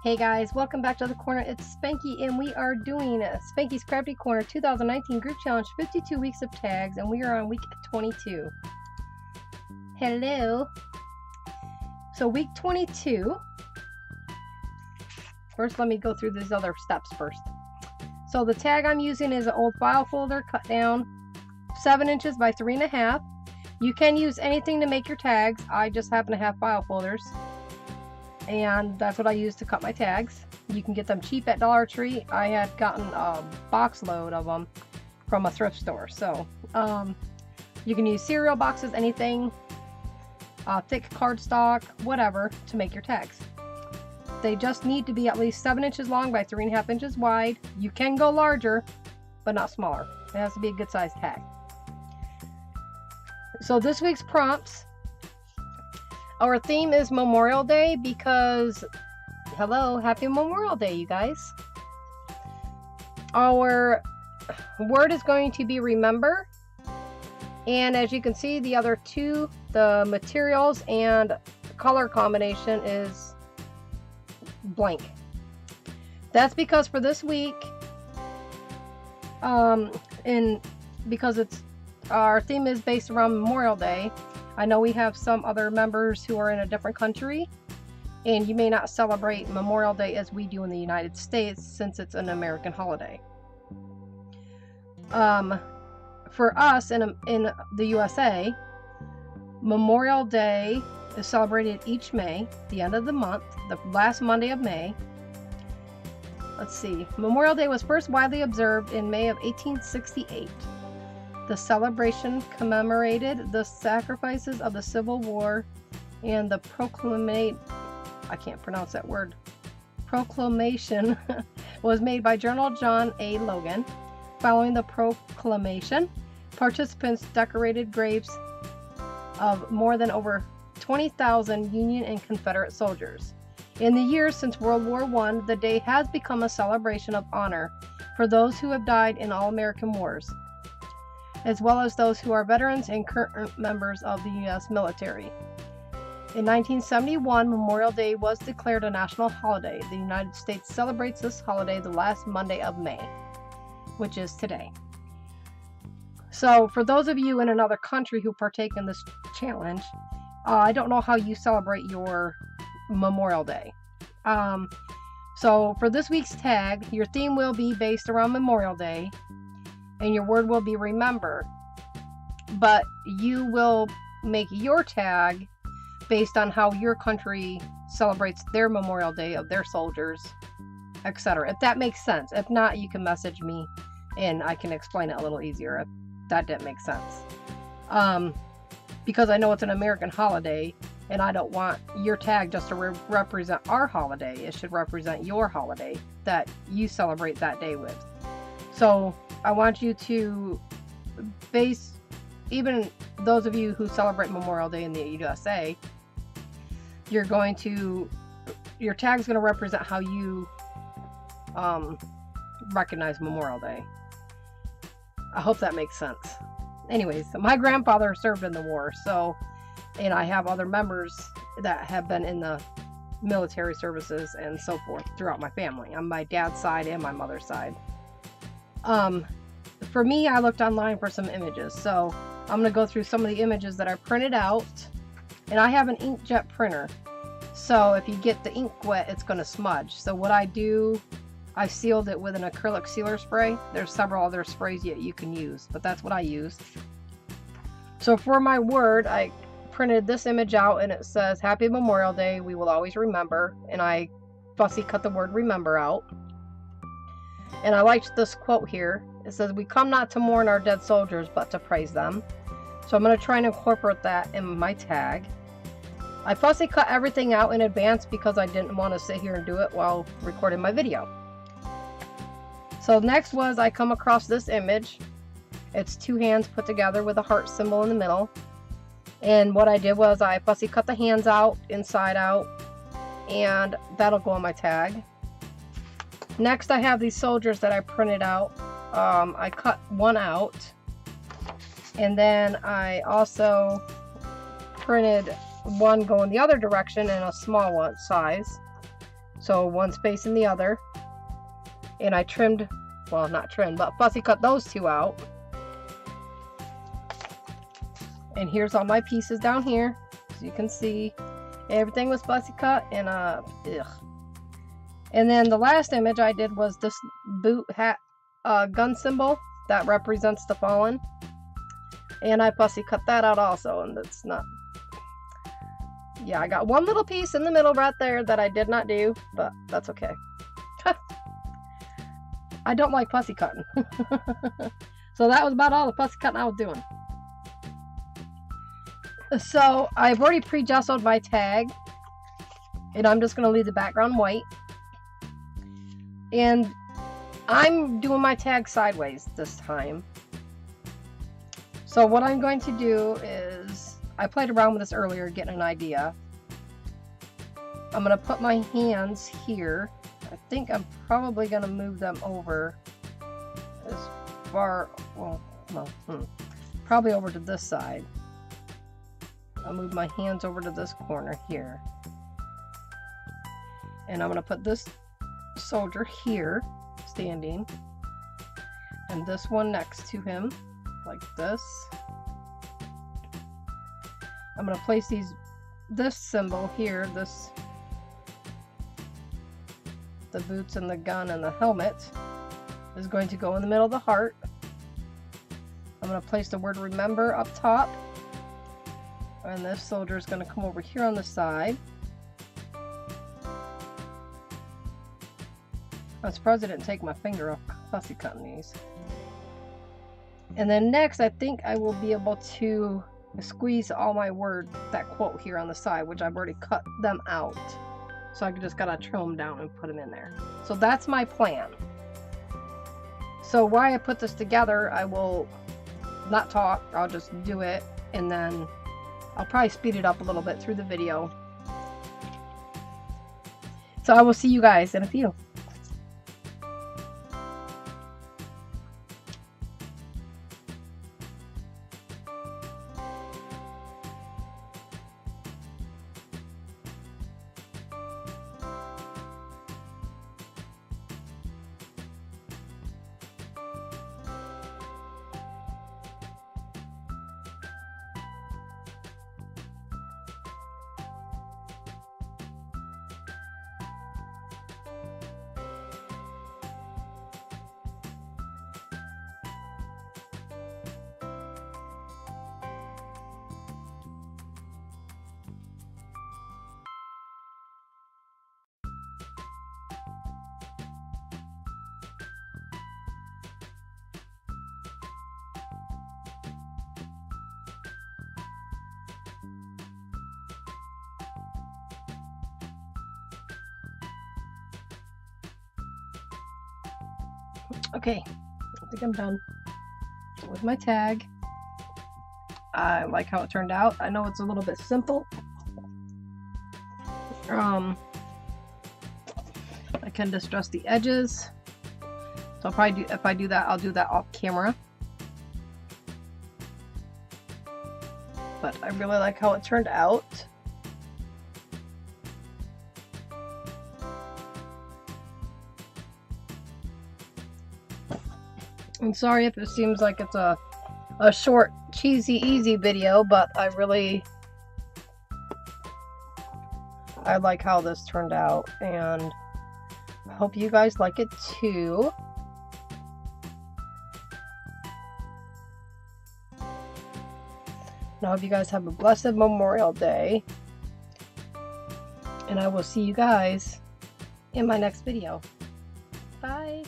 Hey guys, welcome back to the corner. It's Spanky and we are doing Spanky's Crafty Corner 2019 Group Challenge 52 weeks of tags, and we are on week 22. Hello. So week 22. First, let me go through these other steps first. So the tag I'm using is an old file folder cut down 7 inches by 3.5. You can use anything to make your tags. I just happen to have file folders, and that's what I use to cut my tags. You can get them cheap at Dollar Tree. I had gotten a box load of them from a thrift store. So you can use cereal boxes, anything, thick cardstock, whatever, to make your tags. They just need to be at least 7 inches long by 3.5 inches wide. You can go larger, but not smaller. It has to be a good sized tag. So this week's prompts. Our theme is Memorial Day because, hello, happy Memorial Day, you guys. Our word is going to be remember. And as you can see, the other two, the materials and color combination is blank. That's because for this week, because our theme is based around Memorial Day. I know we have some other members who are in a different country, and you may not celebrate Memorial Day as we do in the United States since it's an American holiday. For us in the USA, Memorial Day is celebrated each May, the end of the month, the last Monday of May. Let's see. Memorial Day was first widely observed in May of 1868. The celebration commemorated the sacrifices of the Civil War, and the proclamation was made by General John A. Logan. Following the proclamation, participants decorated graves of more than over 20,000 Union and Confederate soldiers. In the years since World War I, the day has become a celebration of honor for those who have died in all American wars, as well as those who are veterans and current members of the U.S. military. In 1971, Memorial Day was declared a national holiday. The United States celebrates this holiday the last Monday of May, which is today. So for those of you in another country who partake in this challenge, I don't know how you celebrate your Memorial Day. So for this week's tag, your theme will be based around Memorial Day, and your word will be remember, but you will make your tag based on how your country celebrates their Memorial Day of their soldiers, etc. If that makes sense. If not, you can message me and I can explain it a little easier if that didn't make sense. Because I know it's an American holiday, and I don't want your tag just to represent our holiday. It should represent your holiday that you celebrate that day with. So I want you to base, even those of you who celebrate Memorial Day in the USA, your tag's going to represent how you recognize Memorial Day. I hope that makes sense. Anyways, my grandfather served in the war, and I have other members that have been in the military services and so forth throughout my family, on my dad's side and my mother's side. For me, I looked online for some images, so I'm going to go through some of the images that I printed out, and I have an inkjet printer, so if you get the ink wet, it's going to smudge. So what I do, I sealed it with an acrylic sealer spray. There's several other sprays you can use, but that's what I used. So for my word, I printed this image out, and it says, Happy Memorial Day, we will always remember, and I fussy cut the word remember out. And I liked this quote here. It says, we come not to mourn our dead soldiers, but to praise them. So I'm going to try and incorporate that in my tag. I fussy cut everything out in advance because I didn't want to sit here and do it while recording my video. So next was, I come across this image. It's two hands put together with a heart symbol in the middle. And what I did was I fussy cut the hands out, inside out, and that'll go on my tag. Next, I have these soldiers that I printed out. I cut one out, and then I also printed one going the other direction in a small one size. So one space in the other. And I trimmed, well, not trimmed, but fussy cut those two out. And here's all my pieces down here. So you can see everything was fussy cut and And then the last image I did was this boot hat gun symbol that represents the fallen. And I fussy cut that out also, and that's not... Yeah, I got one little piece in the middle right there that I did not do, but that's okay. I don't like fussy cutting. So that was about all the fussy cutting I was doing. So I've already pre-gessoed my tag, and I'm just going to leave the background white. And I'm doing my tag sideways this time. So what I'm going to do is, I played around with this earlier, getting an idea. I'm going to put my hands here. I think I'm probably going to move them over as far, probably over to this side. I'll move my hands over to this corner here. And I'm going to put this soldier here, standing, and this one next to him, like this. I'm going to place this symbol here, the boots and the gun and the helmet is going to go in the middle of the heart. I'm going to place the word remember up top, and this soldier is going to come over here on the side. I'm surprised I didn't take my finger off fussy cutting these. And then next, I think I will be able to squeeze all my words, that quote here on the side, which I've already cut them out. So I just gotta trim them down and put them in there. So that's my plan. So while I put this together, I will not talk, I'll just do it, and then I'll probably speed it up a little bit through the video. So I will see you guys in a few. Okay, I think I'm done with my tag. I like how it turned out. I know it's a little bit simple. I can distress the edges. So I'll probably if I do that, I'll do that off camera. But I really like how it turned out. I'm sorry if it seems like it's a short, cheesy, easy video, but I like how this turned out, and I hope you guys like it too. And I hope you guys have a blessed Memorial Day, and I will see you guys in my next video. Bye!